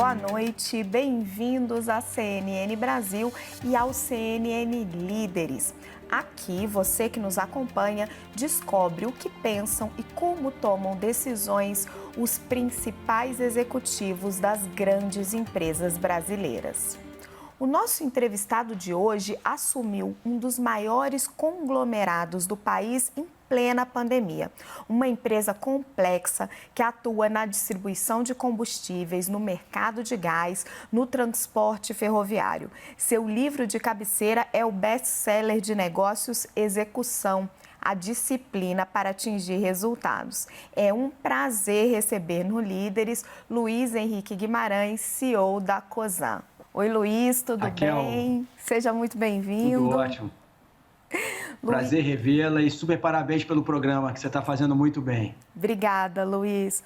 boa noite, bem-vindos à CNN Brasil e ao CNN Líderes. Aqui, você que nos acompanha descobre o que pensam e como tomam decisões os principais executivos das grandes empresas brasileiras. O nosso entrevistado de hoje assumiu um dos maiores conglomerados do país em plena pandemia. Uma empresa complexa que atua na distribuição de combustíveis, no mercado de gás, no transporte ferroviário. Seu livro de cabeceira é o best-seller de negócios Execução, a disciplina para atingir resultados. É um prazer receber no Líderes Luiz Henrique Guimarães, CEO da Cosan. Oi, Luiz, tudo Raquel, bem? Seja muito bem-vindo. tudo ótimo. Prazer revê-la e super parabéns pelo programa, que você está fazendo muito bem. Obrigada, Luiz.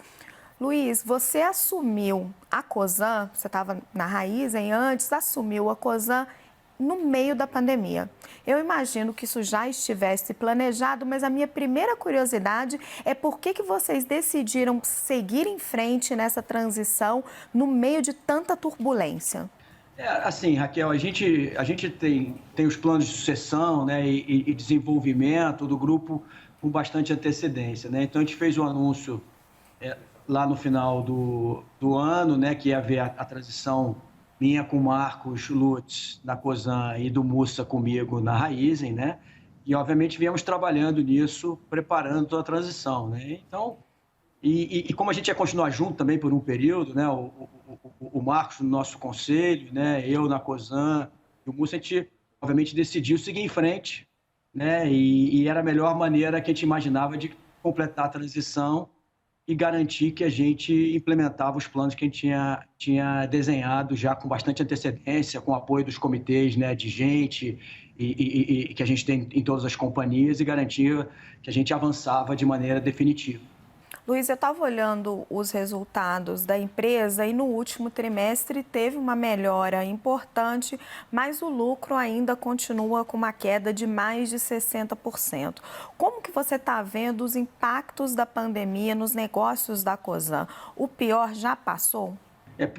Luiz, você assumiu a Cosan, você estava na Raízen antes, assumiu a Cosan no meio da pandemia. Eu imagino que isso já estivesse planejado, mas a minha primeira curiosidade é por que vocês decidiram seguir em frente nessa transição no meio de tanta turbulência? Assim, Raquel, a gente tem os planos de sucessão, né, e desenvolvimento do grupo com bastante antecedência, né? Então, a gente fez um anúncio lá no final do ano, né, que ia haver a transição minha com o Marcos Lutz na Cosan e do Mussa comigo na Raízen, né? E, obviamente, viemos trabalhando nisso, preparando toda a transição, né? Então, e como a gente ia continuar junto também por um período, né? O Marcos no nosso conselho, né? Eu na Cosan, e o Mussa, a gente obviamente decidiu seguir em frente, né? E era a melhor maneira que a gente imaginava de completar a transição e garantir que a gente implementava os planos que a gente tinha desenhado já com bastante antecedência, com o apoio dos comitês, né? De gente e que a gente tem em todas as companhias e garantia que a gente avançava de maneira definitiva. Luiz, eu estava olhando os resultados da empresa e no último trimestre teve uma melhora importante, mas o lucro ainda continua com uma queda de mais de 60%. Como que você está vendo os impactos da pandemia nos negócios da Cosan? O pior já passou?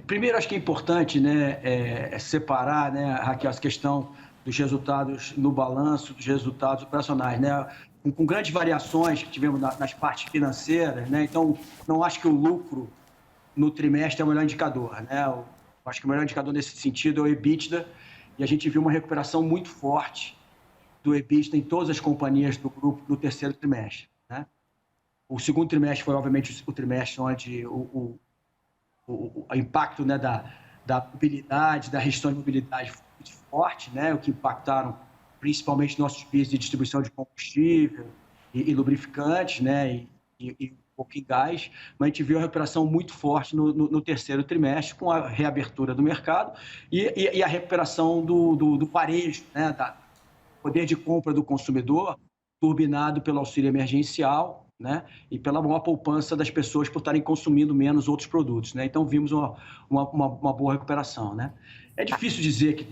Primeiro, acho que é importante, né, separar, né, Raquel, essa questão dos resultados no balanço, dos resultados operacionais, né? Com grandes variações que tivemos nas partes financeiras, né? Então, não acho que o lucro no trimestre é o melhor indicador, né? Eu acho que o melhor indicador nesse sentido é o EBITDA, e a gente viu uma recuperação muito forte do EBITDA em todas as companhias do grupo no terceiro trimestre, né? O segundo trimestre foi, obviamente, o trimestre onde o impacto, né, da mobilidade, da restrição de mobilidade foi muito forte, né, o que impactaram principalmente nossos business de distribuição de combustível e lubrificantes, né, e um pouco em gás, mas a gente viu a recuperação muito forte no terceiro trimestre, com a reabertura do mercado e a recuperação do varejo, né, do poder de compra do consumidor, turbinado pelo auxílio emergencial, né, e pela maior poupança das pessoas por estarem consumindo menos outros produtos, né? Então, vimos uma boa recuperação, né? É difícil dizer que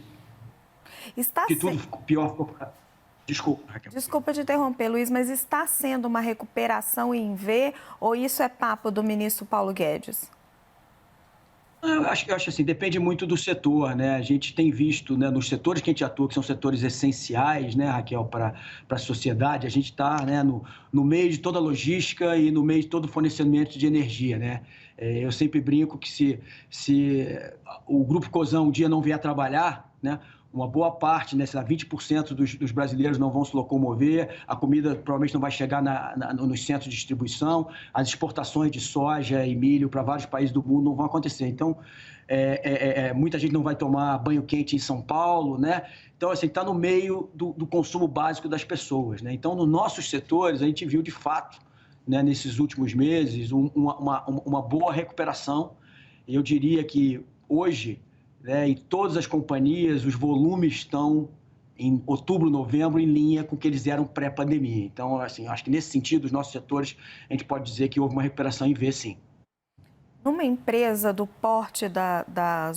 tudo ficou pior. Desculpa, Raquel. Desculpa te interromper, Luiz, mas está sendo uma recuperação em V ou isso é papo do ministro Paulo Guedes? Eu acho assim, depende muito do setor, né? A gente tem visto, né, nos setores que a gente atua, que são setores essenciais, né, Raquel, para a sociedade, a gente está, né, no meio de toda a logística e no meio de todo o fornecimento de energia, né? Eu sempre brinco que se o Grupo Cosan um dia não vier trabalhar, né, uma boa parte, né, 20% dos brasileiros não vão se locomover, a comida provavelmente não vai chegar nos centros de distribuição, as exportações de soja e milho para vários países do mundo não vão acontecer. Então, muita gente não vai tomar banho quente em São Paulo, né? Então, assim, está no meio do consumo básico das pessoas, né? Então, nos nossos setores, a gente viu, de fato, né, nesses últimos meses, uma boa recuperação. Eu diria que hoje, né, em todas as companhias, os volumes estão em outubro, novembro, em linha com o que eles eram pré-pandemia. Então, assim, acho que nesse sentido, os nossos setores, a gente pode dizer que houve uma recuperação em V, sim. Numa empresa do porte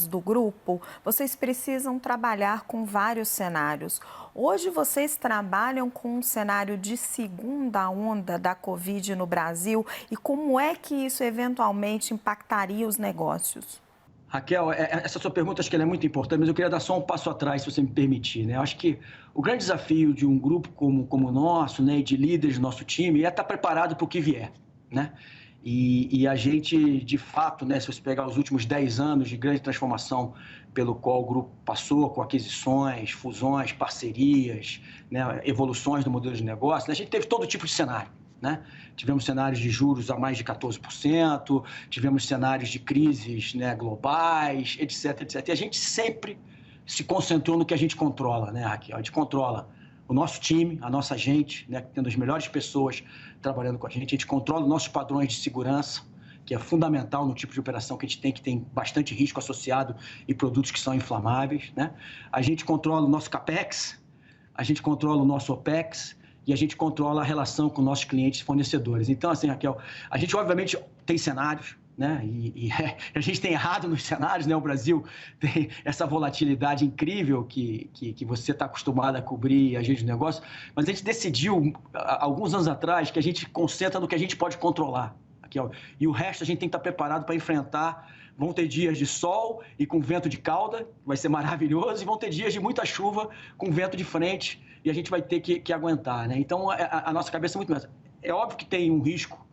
do grupo, vocês precisam trabalhar com vários cenários. Hoje vocês trabalham com um cenário de segunda onda da Covid no Brasil e como é que isso eventualmente impactaria os negócios? Raquel, essa sua pergunta acho que ela é muito importante, mas eu queria dar só um passo atrás, se você me permitir, né? Eu acho que o grande desafio de um grupo como o nosso, né, e de líderes do nosso time, é estar preparado para o que vier, né? E a gente, de fato, né, se você pegar os últimos 10 anos de grande transformação pelo qual o grupo passou, com aquisições, fusões, parcerias, né, evoluções do modelo de negócio, né, a gente teve todo tipo de cenário, né? Tivemos cenários de juros a mais de 14%, tivemos cenários de crises, né, globais, etc, etc. E a gente sempre se concentrou no que a gente controla, né, Raquel? A gente controla o nosso time, a nossa gente, né, tendo as melhores pessoas trabalhando com a gente controla os nossos padrões de segurança, que é fundamental no tipo de operação que a gente tem, que tem bastante risco associado e produtos que são inflamáveis, né? A gente controla o nosso CAPEX, a gente controla o nosso OPEX, e a gente controla a relação com nossos clientes e fornecedores. Então, assim, Raquel, a gente obviamente tem cenários, né? E a gente tem errado nos cenários, né? O Brasil tem essa volatilidade incrível que você está acostumado a cobrir agente de negócio, mas a gente decidiu, alguns anos atrás, que a gente concentra no que a gente pode controlar, Raquel, e o resto a gente tem que estar preparado para enfrentar. Vão ter dias de sol e com vento de cauda, vai ser maravilhoso, e vão ter dias de muita chuva com vento de frente, e a gente vai ter que aguentar, né? Então, a nossa cabeça é muito mais. É óbvio que tem um risco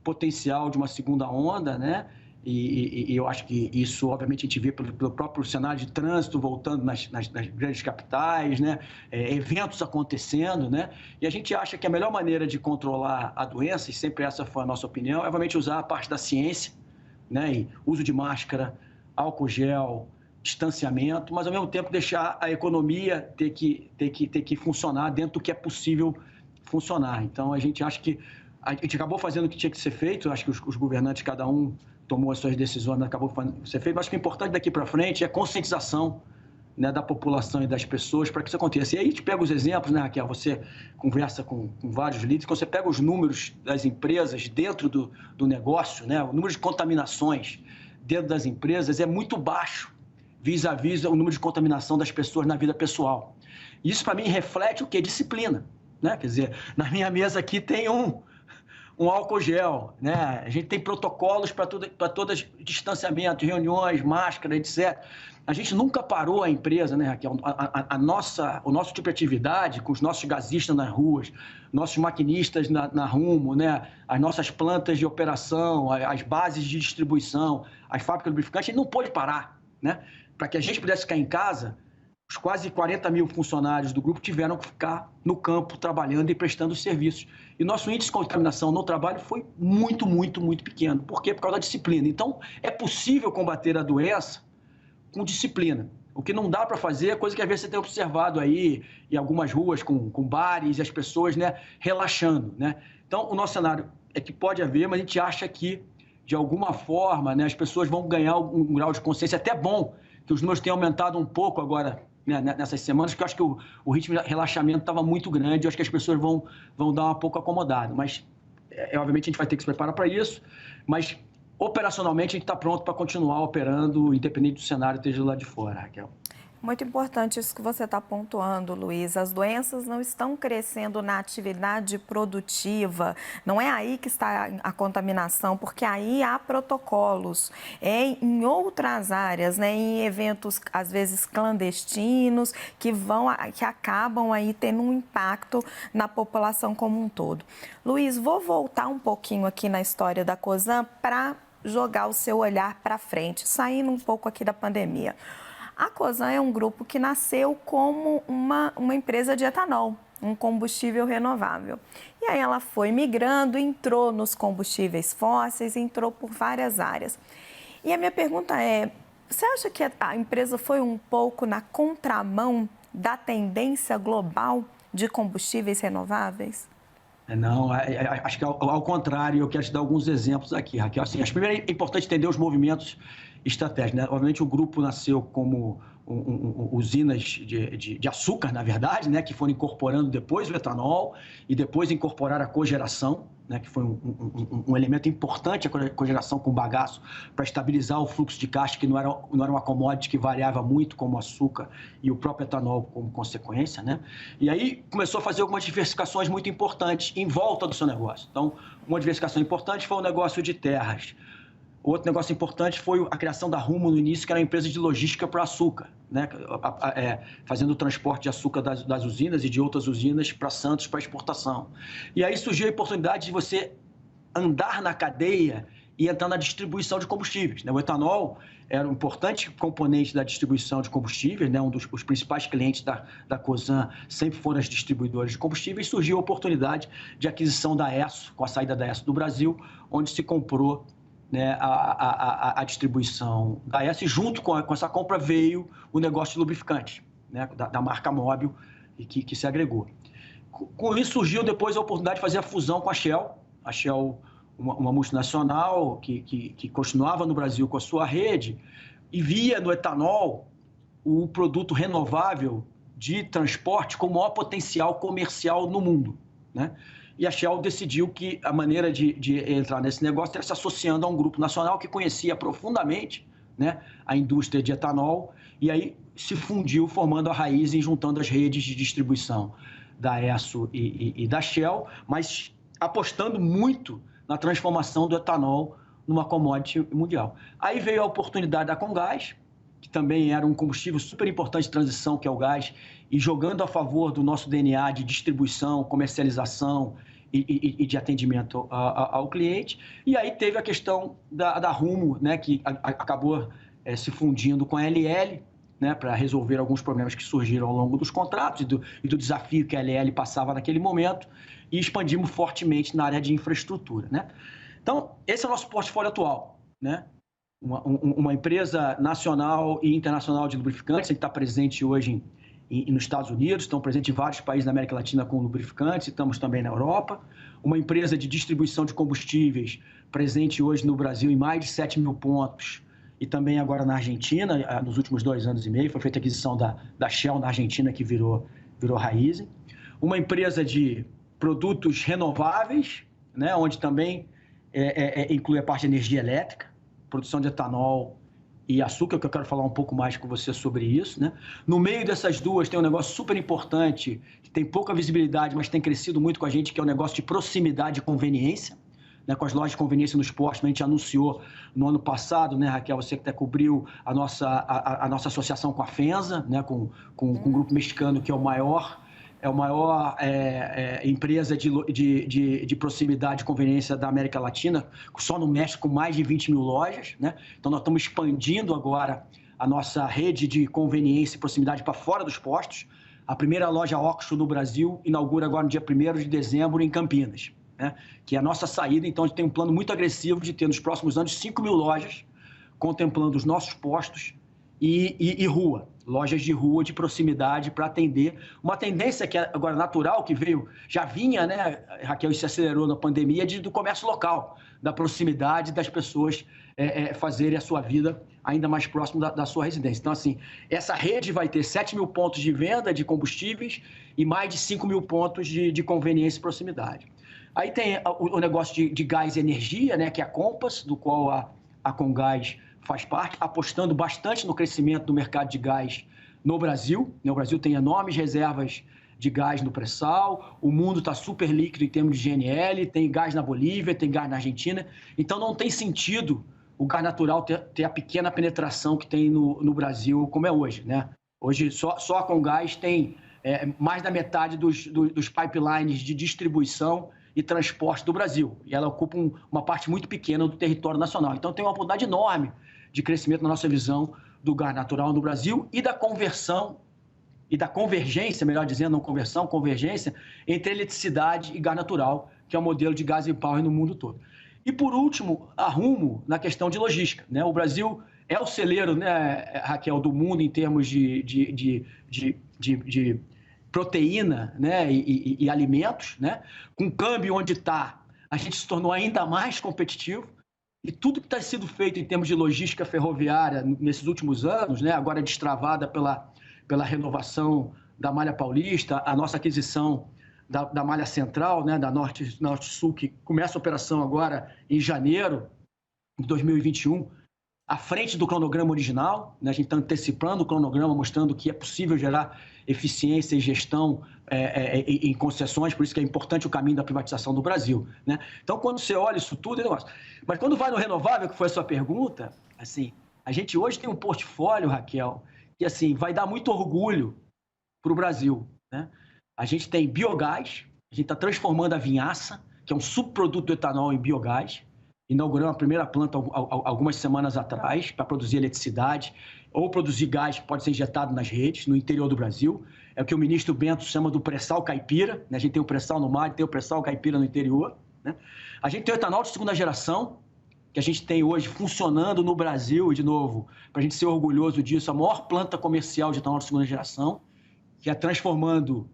potencial de uma segunda onda, né? E eu acho que isso, obviamente, a gente vê pelo próprio cenário de trânsito voltando nas grandes capitais, né? Eventos acontecendo, né? E a gente acha que a melhor maneira de controlar a doença, e sempre essa foi a nossa opinião, é obviamente usar a parte da ciência, né? E uso de máscara, álcool gel, distanciamento, mas ao mesmo tempo deixar a economia ter que funcionar dentro do que é possível funcionar. Então a gente acha que a gente acabou fazendo o que tinha que ser feito, acho que os governantes, cada um tomou as suas decisões, acabou fazendo ser feito, mas acho que o importante daqui para frente é a conscientização, né, da população e das pessoas para que isso aconteça. E aí a gente pega os exemplos, né, Raquel? Você conversa com vários líderes, quando você pega os números das empresas dentro do negócio, né, o número de contaminações dentro das empresas é muito baixo vis-à-vis o número de contaminação das pessoas na vida pessoal. Isso, para mim, reflete o quê? Disciplina, né? Quer dizer, na minha mesa aqui tem um álcool gel, né? A gente tem protocolos para todas distanciamento, reuniões, máscara, etc. A gente nunca parou a empresa, né, Raquel? O nosso tipo de atividade, com os nossos gasistas nas ruas, nossos maquinistas na Rumo, né? As nossas plantas de operação, as bases de distribuição, as fábricas lubrificantes, a gente não pôde parar, né? Para que a gente pudesse ficar em casa, os quase 40 mil funcionários do grupo tiveram que ficar no campo trabalhando e prestando serviços. E nosso índice de contaminação no trabalho foi muito, muito, muito pequeno. Por quê? Por causa da disciplina. Então, é possível combater a doença com disciplina. O que não dá para fazer é coisa que às vezes você tem observado aí em algumas ruas com bares e as pessoas, né, relaxando, né? Então, o nosso cenário é que pode haver, mas a gente acha que, de alguma forma, né, as pessoas vão ganhar um grau de consciência até bom, que os números tenham aumentado um pouco agora, né, nessas semanas, que eu acho que o ritmo de relaxamento estava muito grande, eu acho que as pessoas vão dar uma pouco acomodada, mas obviamente a gente vai ter que se preparar para isso, mas operacionalmente a gente está pronto para continuar operando, independente do cenário esteja lá de fora, Raquel. Muito importante isso que você está pontuando, Luiz. As doenças não estão crescendo na atividade produtiva, não é aí que está a contaminação, porque aí há protocolos. É em outras áreas, né, em eventos, às vezes, clandestinos, que acabam aí tendo um impacto na população como um todo. Luiz, vou voltar um pouquinho aqui na história da Cosan para jogar o seu olhar para frente, saindo um pouco aqui da pandemia. A Cosan é um grupo que nasceu como uma empresa de etanol, um combustível renovável. E aí ela foi migrando, entrou nos combustíveis fósseis, entrou por várias áreas. E a minha pergunta é, você acha que a empresa foi um pouco na contramão da tendência global de combustíveis renováveis? Não, acho que ao contrário, eu quero te dar alguns exemplos aqui, Raquel. Assim, primeiro é importante entender os movimentos estratégicos, né? Obviamente o grupo nasceu como usinas de açúcar, na verdade, né? Que foram incorporando depois o etanol e depois incorporar a cogeração, né? Que foi um elemento importante, a cogeração com bagaço, para estabilizar o fluxo de caixa, que não era uma commodity que variava muito, como o açúcar e o próprio etanol como consequência, né? E aí começou a fazer algumas diversificações muito importantes em volta do seu negócio. Então, uma diversificação importante foi o negócio de terras. Outro negócio importante foi a criação da Rumo no início, que era uma empresa de logística para açúcar, né? Fazendo o transporte de açúcar das usinas e de outras usinas para Santos para exportação. E aí surgiu a oportunidade de você andar na cadeia e entrar na distribuição de combustíveis, né? O etanol era um importante componente da distribuição de combustíveis, né? Os principais clientes da Cosan sempre foram as distribuidoras de combustíveis. E surgiu a oportunidade de aquisição da Esso, com a saída da Esso do Brasil, onde se comprou, né, a distribuição da Esso, e junto com essa compra veio o negócio de lubrificantes, né, da marca Móbil, e que se agregou. Com isso surgiu depois a oportunidade de fazer a fusão com a Shell. A Shell, uma multinacional que continuava no Brasil com a sua rede e via no etanol o produto renovável de transporte com o maior potencial comercial no mundo, né? E a Shell decidiu que a maneira de entrar nesse negócio era se associando a um grupo nacional que conhecia profundamente, né, a indústria de etanol, e aí se fundiu formando a Raízen, juntando as redes de distribuição da Esso e da Shell, mas apostando muito na transformação do etanol numa commodity mundial. Aí veio a oportunidade da Comgás, que também era um combustível super importante de transição, que é o gás, e jogando a favor do nosso DNA de distribuição, comercialização e de atendimento ao cliente. E aí teve a questão da Rumo, né, que acabou se fundindo com a LL, né, para resolver alguns problemas que surgiram ao longo dos contratos e do desafio que a LL passava naquele momento, e expandimos fortemente na área de infraestrutura, né? Então, esse é o nosso portfólio atual, né? Uma empresa nacional e internacional de lubrificantes, que está presente hoje nos Estados Unidos, estão presentes em vários países da América Latina com lubrificantes, estamos também na Europa. Uma empresa de distribuição de combustíveis, presente hoje no Brasil em mais de 7 mil pontos, e também agora na Argentina, nos últimos 2 anos e meio, foi feita a aquisição da Shell na Argentina, que virou Raízen. Uma empresa de produtos renováveis, né, onde também inclui a parte de energia elétrica, produção de etanol e açúcar, que eu quero falar um pouco mais com você sobre isso, né? No meio dessas duas tem um negócio super importante, que tem pouca visibilidade, mas tem crescido muito com a gente, que é o negócio de proximidade e conveniência, né? Com as lojas de conveniência nos postos. A gente anunciou no ano passado, né, Raquel, você que até cobriu a nossa associação com a FENSA, né, com um grupo mexicano que é o maior empresa de proximidade e conveniência da América Latina, só no México com mais de 20 mil lojas, né? Então nós estamos expandindo agora a nossa rede de conveniência e proximidade para fora dos postos. A primeira loja OXXO no Brasil inaugura agora no dia 1º de dezembro em Campinas, né? Que é a nossa saída. Então a gente tem um plano muito agressivo de ter nos próximos anos 5 mil lojas, contemplando os nossos postos e rua. Lojas de rua, de proximidade, para atender uma tendência que é agora natural, que já vinha, né, Raquel, e se acelerou na pandemia, do comércio local, da proximidade das pessoas fazerem a sua vida ainda mais próximo da sua residência. Então, assim, essa rede vai ter 7 mil pontos de venda de combustíveis e mais de 5 mil pontos de conveniência e proximidade. Aí tem o negócio de gás e energia, né, que é a Compass, do qual a Comgás faz parte, apostando bastante no crescimento do mercado de gás no Brasil. O Brasil tem enormes reservas de gás no pré-sal, o mundo está super líquido em termos de GNL, tem gás na Bolívia, tem gás na Argentina, então não tem sentido o gás natural ter a pequena penetração que tem no Brasil, como é hoje, né? Hoje só a Comgás tem mais da metade dos pipelines de distribuição e transporte do Brasil, e ela ocupa uma parte muito pequena do território nacional. Então tem uma oportunidade enorme de crescimento na nossa visão do gás natural no Brasil e da conversão e da convergência, melhor dizendo, não conversão, convergência entre eletricidade e gás natural, que é o modelo de gas e power no mundo todo. E por último, a Rumo na questão de logística, né? O Brasil é o celeiro, né, Raquel, do mundo em termos de proteína, né, e alimentos, né? Com câmbio onde está, a gente se tornou ainda mais competitivo. E tudo que está sendo feito em termos de logística ferroviária nesses últimos anos, né, agora destravada pela renovação da Malha Paulista, a nossa aquisição da Malha Central, né, da Norte-Sul, que começa a operação agora em janeiro de 2021, à frente do cronograma original, né? A gente está antecipando o cronograma, mostrando que é possível gerar eficiência e gestão em concessões, por isso que é importante o caminho da privatização do Brasil, né? Então, quando você olha isso tudo, é negócio. Mas quando vai no renovável, que foi a sua pergunta, assim, a gente hoje tem um portfólio, Raquel, que assim, vai dar muito orgulho para o Brasil, né? A gente tem biogás, a gente está transformando a vinhaça, que é um subproduto do etanol, em biogás. Inauguramos a primeira planta algumas semanas atrás para produzir eletricidade ou produzir gás que pode ser injetado nas redes, no interior do Brasil. É o que o ministro Bento chama do pré-sal caipira, né? A gente tem o pré-sal no mar e tem o pré-sal caipira no interior, né? A gente tem o etanol de segunda geração, que a gente tem hoje funcionando no Brasil, e de novo, para a gente ser orgulhoso disso, a maior planta comercial de etanol de segunda geração, que é transformando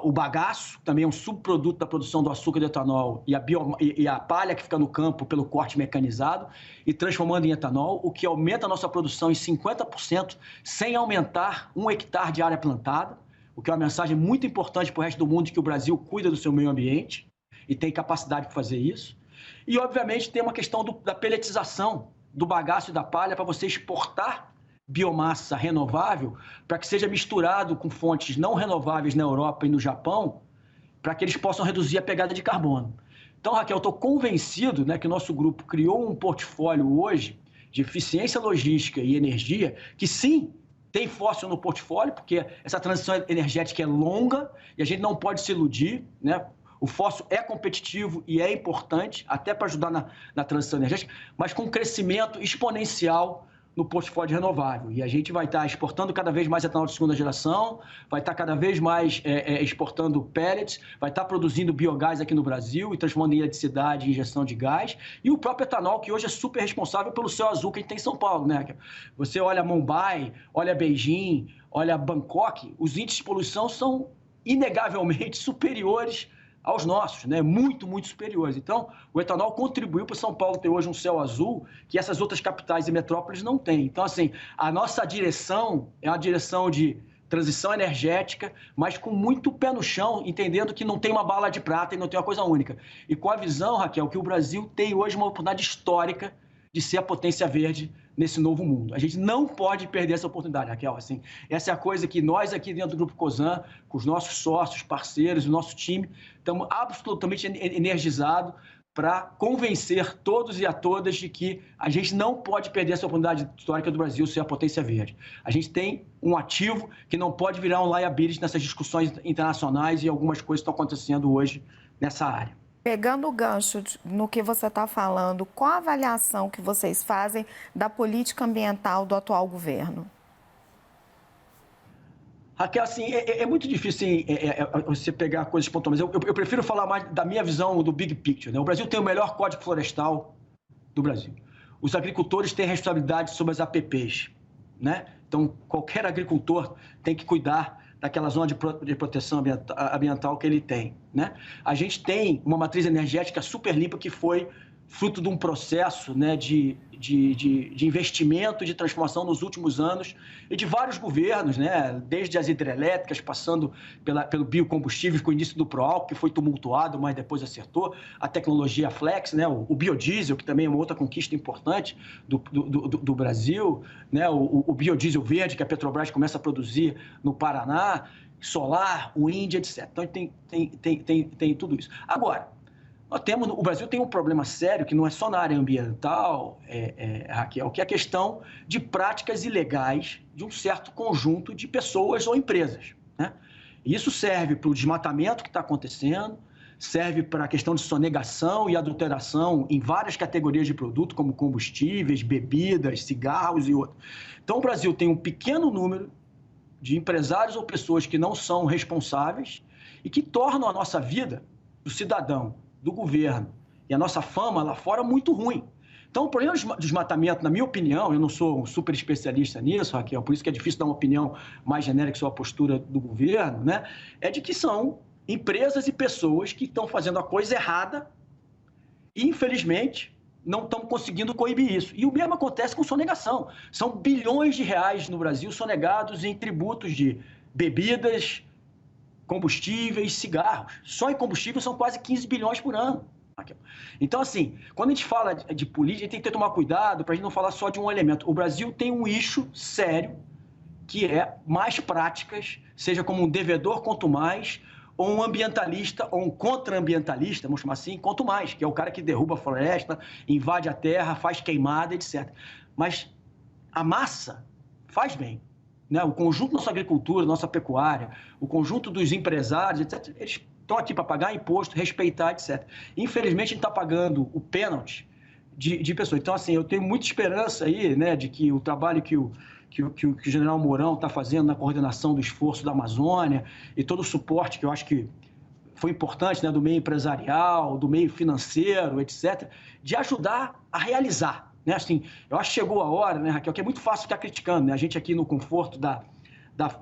o bagaço, também é um subproduto da produção do açúcar e do etanol, e a palha que fica no campo pelo corte mecanizado, e transformando em etanol, o que aumenta a nossa produção em 50%, sem aumentar 1 hectare de área plantada, o que é uma mensagem muito importante para o resto do mundo, de que o Brasil cuida do seu meio ambiente e tem capacidade de fazer isso. E, obviamente, tem uma questão da pelletização do bagaço e da palha para você exportar biomassa renovável, para que seja misturado com fontes não renováveis na Europa e no Japão, para que eles possam reduzir a pegada de carbono. Então, Raquel, eu estou convencido, né, que o nosso grupo criou um portfólio hoje de eficiência logística e energia, que sim, tem fóssil no portfólio, porque essa transição energética é longa e a gente não pode se iludir, né? O fóssil é competitivo e é importante, até para ajudar na transição energética, mas com um crescimento exponencial no portfólio de renovável. E a gente vai estar exportando cada vez mais etanol de segunda geração, vai estar cada vez mais exportando pellets, vai estar produzindo biogás aqui no Brasil e transformando em eletricidade e injeção de gás. E o próprio etanol, que hoje é super responsável pelo céu azul que a gente tem em São Paulo, né? Você olha Mumbai, olha Beijing, olha Bangkok, os índices de poluição são inegavelmente superiores aos nossos, né? Muito, muito superiores. Então, o etanol contribuiu para São Paulo ter hoje um céu azul que essas outras capitais e metrópoles não têm. Então, assim, a nossa direção é uma direção de transição energética, mas com muito pé no chão, entendendo que não tem uma bala de prata e não tem uma coisa única. E com a visão, Raquel, que o Brasil tem hoje uma oportunidade histórica de ser a potência verde nesse novo mundo. A gente não pode perder essa oportunidade, Raquel. Assim, essa é a coisa que nós aqui dentro do Grupo Cosan, com os nossos sócios, parceiros, o nosso time, estamos absolutamente energizados para convencer todos e a todas de que a gente não pode perder essa oportunidade histórica do Brasil ser a potência verde. A gente tem um ativo que não pode virar um liability nessas discussões internacionais e algumas coisas estão acontecendo hoje nessa área. Pegando o gancho no que você está falando, qual a avaliação que vocês fazem da política ambiental do atual governo? Raquel, assim, é muito difícil você pegar coisas pontuais. Eu prefiro falar mais da minha visão do big picture, né? O Brasil tem o melhor código florestal do Brasil. Os agricultores têm responsabilidade sobre as APPs, né? Então, qualquer agricultor tem que cuidar daquela zona de proteção ambiental que ele tem, né? A gente tem uma matriz energética super limpa que foi fruto de um processo, né, de investimento, de transformação nos últimos anos e de vários governos, né, desde as hidrelétricas, passando pelo biocombustível, com o início do Proálcool, que foi tumultuado, mas depois acertou, a tecnologia Flex, né, o biodiesel, que também é uma outra conquista importante do Brasil, né, o biodiesel verde, que a Petrobras começa a produzir no Paraná, solar, wind, etc. Então, tem tudo isso. Agora, o Brasil tem um problema sério, que não é só na área ambiental, Raquel, que é a questão de práticas ilegais de um certo conjunto de pessoas ou empresas, né? E isso serve para o desmatamento que está acontecendo, serve para a questão de sonegação e adulteração em várias categorias de produto, como combustíveis, bebidas, cigarros e outros. Então, o Brasil tem um pequeno número de empresários ou pessoas que não são responsáveis e que tornam a nossa vida do cidadão, do governo e a nossa fama lá fora muito ruim. Então, o problema do desmatamento, na minha opinião, eu não sou um super especialista nisso, Raquel, por isso que é difícil dar uma opinião mais genérica sobre a postura do governo, né? É de que são empresas e pessoas que estão fazendo a coisa errada e, infelizmente, não estão conseguindo coibir isso. E o mesmo acontece com sonegação. São bilhões de reais no Brasil sonegados em tributos de bebidas, combustíveis, cigarros. Só em combustível são quase 15 bilhões por ano. Raquel. Então, assim, quando a gente fala de política, a gente tem que tomar cuidado para a gente não falar só de um elemento. O Brasil tem um eixo sério, que é mais práticas, seja como um devedor, quanto mais, ou um ambientalista, ou um contra-ambientalista, vamos chamar assim, quanto mais, que é o cara que derruba a floresta, invade a terra, faz queimada, etc. Mas a massa faz bem. Né? O conjunto da nossa agricultura, da nossa pecuária, o conjunto dos empresários, etc., eles estão aqui para pagar imposto, respeitar, etc. Infelizmente, a gente está pagando o pênalti de pessoas. Então, assim, eu tenho muita esperança aí, né, de que o trabalho que o general Mourão está fazendo na coordenação do esforço da Amazônia e todo o suporte que eu acho que foi importante, né, do meio empresarial, do meio financeiro, etc., de ajudar a realizar. Né? Assim, eu acho que chegou a hora, né, Raquel, que é muito fácil ficar criticando, né? A gente aqui no conforto da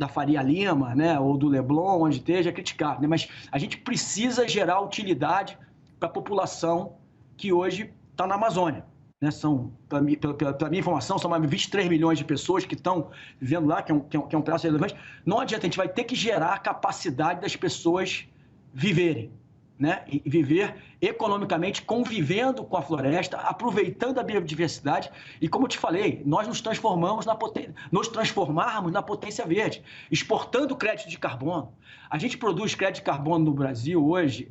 Faria Lima, né, ou do Leblon, onde esteja, criticar, né? Mas a gente precisa gerar utilidade para a população que hoje está na Amazônia. Né? Pela minha informação, são mais de 23 milhões de pessoas que estão vivendo lá, que é um pedaço relevante. Não adianta, a gente vai ter que gerar a capacidade das pessoas viverem. Né? E viver economicamente, convivendo com a floresta, aproveitando a biodiversidade. E como eu te falei, nós nos transformarmos na potência verde, exportando crédito de carbono. A gente produz crédito de carbono no Brasil hoje,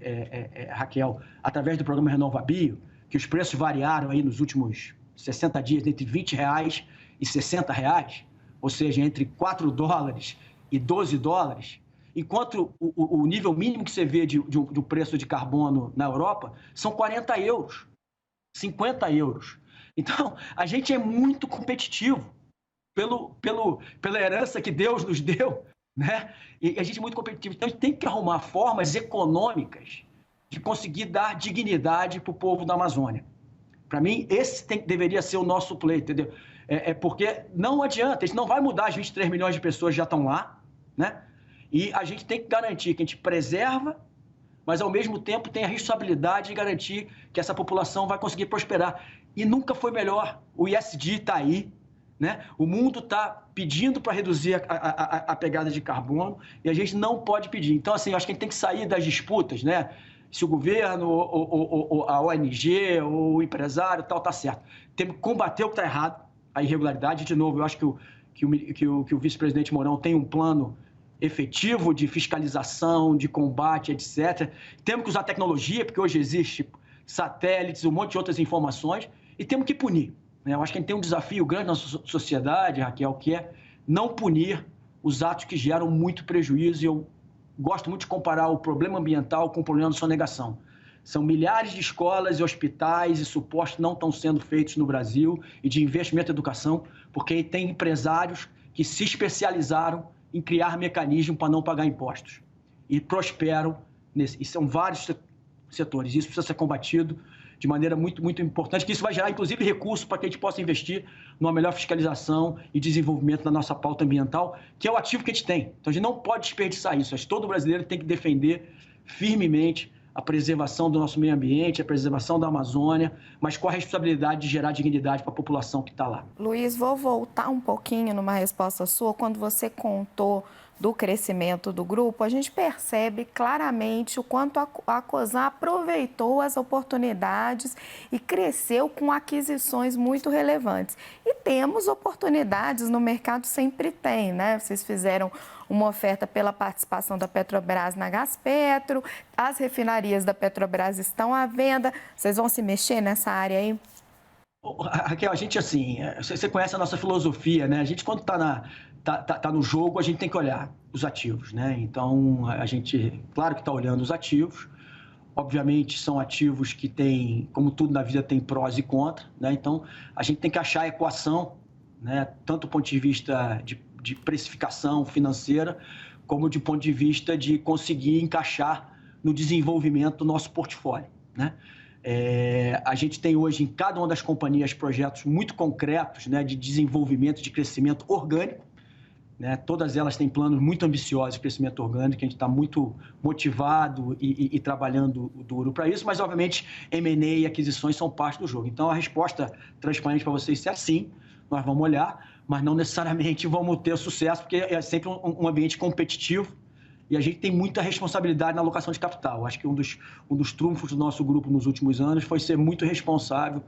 Raquel, através do programa RenovaBio, que os preços variaram aí nos últimos 60 dias entre R$20 e R$60, ou seja, entre $4 e $12. Enquanto o nível mínimo que você vê de preço de carbono na Europa são 40 euros, 50 euros. Então, a gente é muito competitivo pela herança que Deus nos deu, né? E a gente é muito competitivo. Então, a gente tem que arrumar formas econômicas de conseguir dar dignidade para o povo da Amazônia. Para mim, esse deveria ser o nosso play, entendeu? Porque não adianta, a gente não vai mudar, as 23 milhões de pessoas já estão lá, né? E a gente tem que garantir que a gente preserva, mas ao mesmo tempo tem a responsabilidade de garantir que essa população vai conseguir prosperar. E nunca foi melhor. O ESG está aí, né? O mundo está pedindo para reduzir a pegada de carbono e a gente não pode pedir. Então, assim, eu acho que a gente tem que sair das disputas, né? Se o governo, ou a ONG, ou o empresário, tal, está certo. Temos que combater o que está errado, a irregularidade. De novo, eu acho que o vice-presidente Mourão tem um plano efetivo de fiscalização, de combate, etc. Temos que usar tecnologia, porque hoje existe satélites, um monte de outras informações, e temos que punir. Né? Eu acho que a gente tem um desafio grande na nossa sociedade, Raquel, que é não punir os atos que geram muito prejuízo. E eu gosto muito de comparar o problema ambiental com o problema da sonegação. São milhares de escolas e hospitais e suportes que não estão sendo feitos no Brasil e de investimento em educação, porque tem empresários que se especializaram em criar mecanismos para não pagar impostos. E prosperam e são vários setores. Isso precisa ser combatido de maneira muito, muito importante, que isso vai gerar, inclusive, recursos para que a gente possa investir numa melhor fiscalização e desenvolvimento da nossa pauta ambiental, que é o ativo que a gente tem. Então, a gente não pode desperdiçar isso. Acho que todo brasileiro tem que defender firmemente a preservação do nosso meio ambiente, a preservação da Amazônia, mas com a responsabilidade de gerar dignidade para a população que está lá. Luiz, vou voltar um pouquinho numa resposta sua. Quando você contou do crescimento do grupo, a gente percebe claramente o quanto a Cosan aproveitou as oportunidades e cresceu com aquisições muito relevantes. E temos oportunidades no mercado, sempre tem, né? Vocês fizeram uma oferta pela participação da Petrobras na Gaspetro, as refinarias da Petrobras estão à venda. Vocês vão se mexer nessa área aí? Raquel, a gente, assim, você conhece a nossa filosofia, né? A gente, quando tá no jogo, a gente tem que olhar os ativos, né? Então, a gente, claro que está olhando os ativos. Obviamente, são ativos que têm, como tudo na vida, tem prós e contras, né? Então, a gente tem que achar a equação, né? Tanto do ponto de vista de precificação financeira, como de ponto de vista de conseguir encaixar no desenvolvimento do nosso portfólio, né? A gente tem hoje em cada uma das companhias projetos muito concretos, né, de desenvolvimento, de crescimento orgânico, né? Todas elas têm planos muito ambiciosos de crescimento orgânico, a gente está muito motivado e trabalhando duro para isso, mas obviamente M&A e aquisições são parte do jogo. Então a resposta transparente para vocês é sim, nós vamos olhar, mas não necessariamente vamos ter sucesso, porque é sempre um ambiente competitivo e a gente tem muita responsabilidade na alocação de capital. Acho que um dos trunfos do nosso grupo nos últimos anos foi ser muito responsável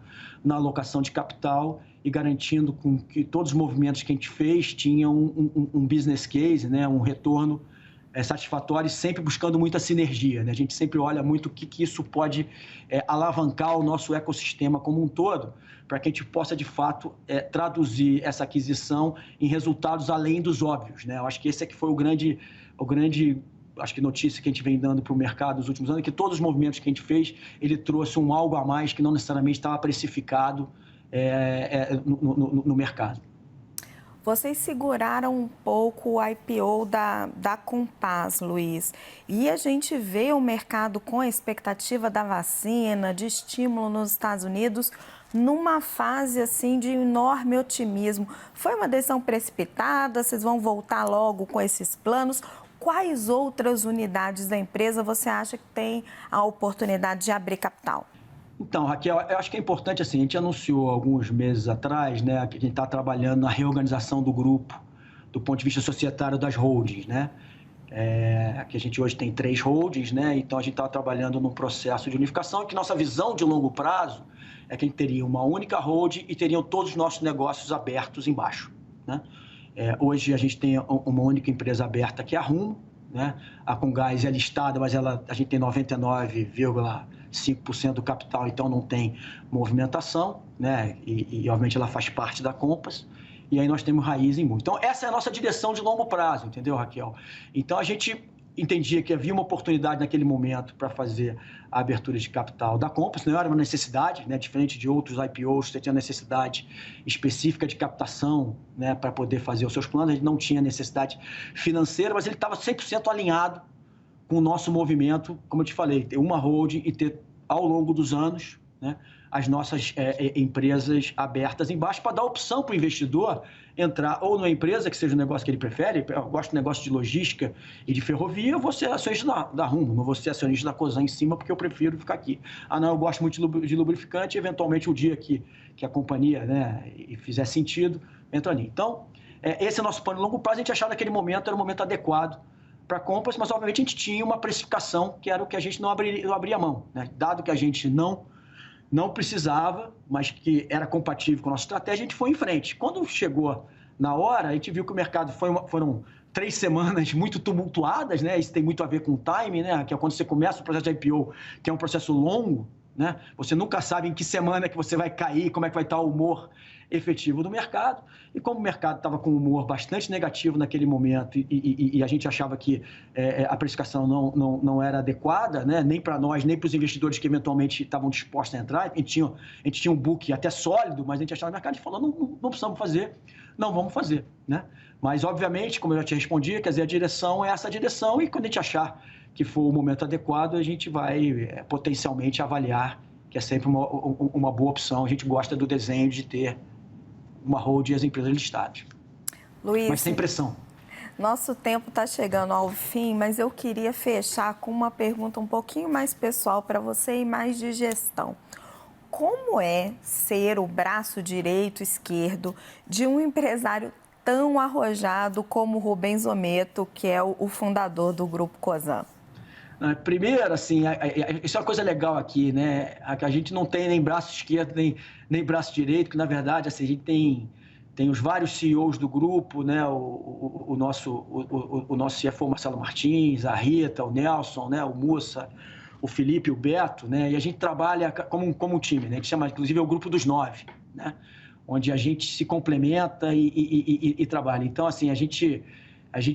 na alocação de capital e garantindo com que todos os movimentos que a gente fez tinham um business case, né, um retorno satisfatório e sempre buscando muita sinergia, né? A gente sempre olha muito o que isso pode alavancar o nosso ecossistema como um todo, para que a gente possa, de fato, traduzir essa aquisição em resultados além dos óbvios, né? Eu acho que esse é que foi o grande acho que notícia que a gente vem dando para o mercado nos últimos anos, que todos os movimentos que a gente fez, ele trouxe um algo a mais que não necessariamente estava precificado no mercado. Vocês seguraram um pouco o IPO da Compass, Luiz, e a gente vê o mercado com a expectativa da vacina, de estímulo nos Estados Unidos, numa fase assim de enorme otimismo. Foi uma decisão precipitada? Vocês vão voltar logo com esses planos? Quais outras unidades da empresa você acha que tem a oportunidade de abrir capital? Então, Raquel, eu acho que é importante, assim, a gente anunciou alguns meses atrás, né, que a gente está trabalhando na reorganização do grupo, do ponto de vista societário das holdings, né? Que a gente hoje tem 3 holdings, né? Então a gente está trabalhando num processo de unificação, que nossa visão de longo prazo é que a gente teria uma única holding e teriam todos os nossos negócios abertos embaixo, né? Hoje a gente tem uma única empresa aberta, que é a Rumo, né? A Comgás é listada, mas a gente tem 99,5% do capital, então não tem movimentação, né? E obviamente ela faz parte da Compass. E aí nós temos Raiz em Mu. Então essa é a nossa direção de longo prazo, entendeu, Raquel? Então a gente entendia que havia uma oportunidade naquele momento para fazer a abertura de capital da Compass, não era uma necessidade, né? Diferente de outros IPOs, você tinha necessidade específica de captação, né? Para poder fazer os seus planos, ele não tinha necessidade financeira, mas ele estava 100% alinhado com o nosso movimento, como eu te falei, ter uma holding e ter, ao longo dos anos, né, as nossas empresas abertas embaixo, para dar opção para o investidor entrar ou numa empresa que seja o negócio que ele prefere. Eu gosto de negócio de logística e de ferrovia, eu vou ser acionista da Rumo, não vou ser acionista da Cosan em cima, porque eu prefiro ficar aqui. Não, eu gosto muito de lubrificante, eventualmente o dia que a companhia, né, fizer sentido, entra ali. Então, esse é o nosso plano de longo prazo. A gente achava que naquele momento era o momento adequado para compras, mas obviamente a gente tinha uma precificação que era o que a gente não abria mão, né? Dado que a gente não precisava, mas que era compatível com a nossa estratégia, a gente foi em frente. Quando chegou na hora, a gente viu que o mercado foram 3 semanas muito tumultuadas, né? Isso tem muito a ver com o timing, né? Que é quando você começa o processo de IPO, que é um processo longo, né? Você nunca sabe em que semana que você vai cair, como é que vai estar o humor efetivo do mercado. E como o mercado estava com um humor bastante negativo naquele momento e a gente achava que a precificação não era adequada, né? Nem para nós, nem para os investidores que eventualmente estavam dispostos a entrar. A gente tinha um book até sólido, mas a gente achava que o mercado falou, não precisamos fazer, não vamos fazer, né? Mas, obviamente, como eu já te respondi, quer dizer, a direção é essa direção, e quando a gente achar que for o momento adequado, a gente vai potencialmente avaliar, que é sempre uma boa opção. A gente gosta do desenho de ter uma holding e as empresas listadas. Luiz, mas sem pressão. Nosso tempo está chegando ao fim, mas eu queria fechar com uma pergunta um pouquinho mais pessoal para você e mais de gestão. Como é ser o braço direito e esquerdo de um empresário tão arrojado como Rubens Ometo, que é o fundador do Grupo Cosan? Primeiro, assim, isso é uma coisa legal aqui, né? A gente não tem nem braço esquerdo, nem braço direito, que na verdade, assim, a gente tem os vários CEOs do grupo, né? O nosso CFO Marcelo Martins, a Rita, o Nelson, né? O Mussa, o Felipe, o Beto, né? E a gente trabalha como um time, né? A gente chama, inclusive, é o grupo dos 9, né? Onde a gente se complementa e trabalha. Então, assim, a gente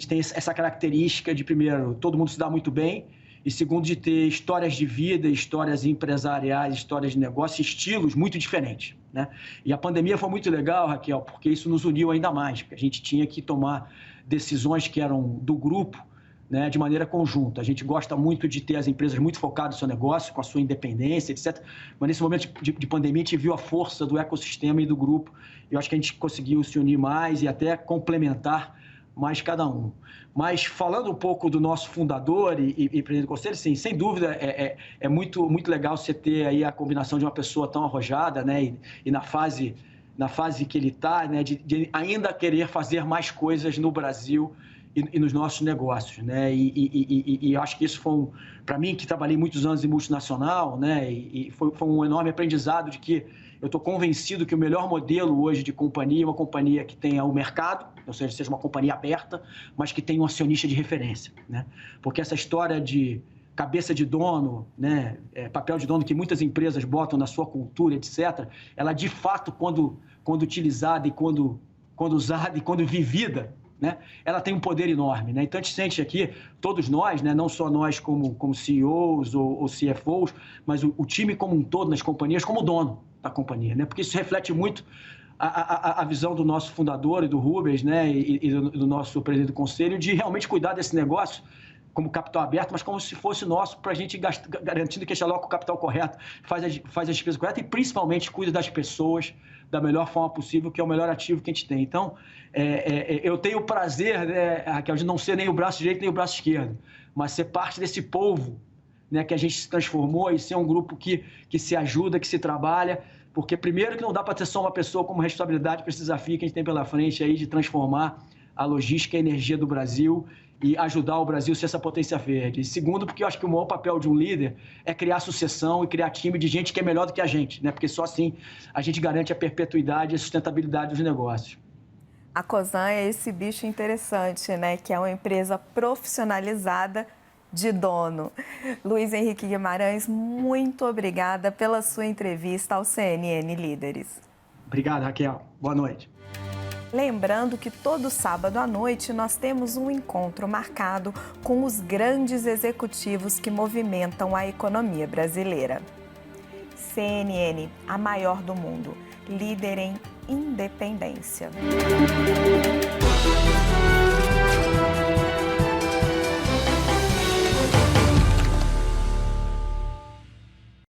tem essa característica de, primeiro, todo mundo se dá muito bem, e segundo, de ter histórias de vida, histórias empresariais, histórias de negócio, estilos muito diferentes, né? E a pandemia foi muito legal, Raquel, porque isso nos uniu ainda mais, porque a gente tinha que tomar decisões que eram do grupo, né, de maneira conjunta. A gente gosta muito de ter as empresas muito focadas no seu negócio, com a sua independência, etc. Mas nesse momento de pandemia, a gente viu a força do ecossistema e do grupo. Eu acho que a gente conseguiu se unir mais e até complementar mais cada um. Mas falando um pouco do nosso fundador e presidente do conselho, sim, sem dúvida é muito legal você ter aí a combinação de uma pessoa tão arrojada, né, e na fase que ele está, né, de ainda querer fazer mais coisas no Brasil e nos nossos negócios, né? E eu acho que isso foi, para mim, que trabalhei muitos anos em multinacional, né? E foi um enorme aprendizado de que eu estou convencido que o melhor modelo hoje de companhia é uma companhia que tenha o mercado, ou seja uma companhia aberta, mas que tenha um acionista de referência, né? Porque essa história de cabeça de dono, né, papel de dono que muitas empresas botam na sua cultura, etc., ela de fato, quando utilizada e quando usada e quando vivida, né, ela tem um poder enorme, né? Então a gente sente aqui, todos nós, né, não só nós como CEOs ou CFOs, mas o time como um todo nas companhias, como dono da companhia, né? Porque isso reflete muito a visão do nosso fundador e do Rubens, né, e do nosso presidente do conselho, de realmente cuidar desse negócio como capital aberto, mas como se fosse nosso, para a gente garantindo que a gente aloca o capital correto, faz as despesas corretas e principalmente cuida das pessoas da melhor forma possível, que é o melhor ativo que a gente tem. Então, eu tenho o prazer, né, Raquel, de não ser nem o braço direito nem o braço esquerdo, mas ser parte desse povo, né, que a gente se transformou e ser um grupo que se ajuda, que se trabalha, porque primeiro que não dá para ter só uma pessoa como responsabilidade para esse desafio que a gente tem pela frente aí de transformar a logística e a energia do Brasil e ajudar o Brasil a ser essa potência verde. E segundo, porque eu acho que o maior papel de um líder é criar sucessão e criar time de gente que é melhor do que a gente, né? Porque só assim a gente garante a perpetuidade e a sustentabilidade dos negócios. A Cosan é esse bicho interessante, né? Que é uma empresa profissionalizada de dono. Luiz Henrique Guimarães, muito obrigada pela sua entrevista ao CNN Líderes. Obrigado, Raquel. Boa noite. Lembrando que todo sábado à noite nós temos um encontro marcado com os grandes executivos que movimentam a economia brasileira. CNN, a maior do mundo, líder em independência.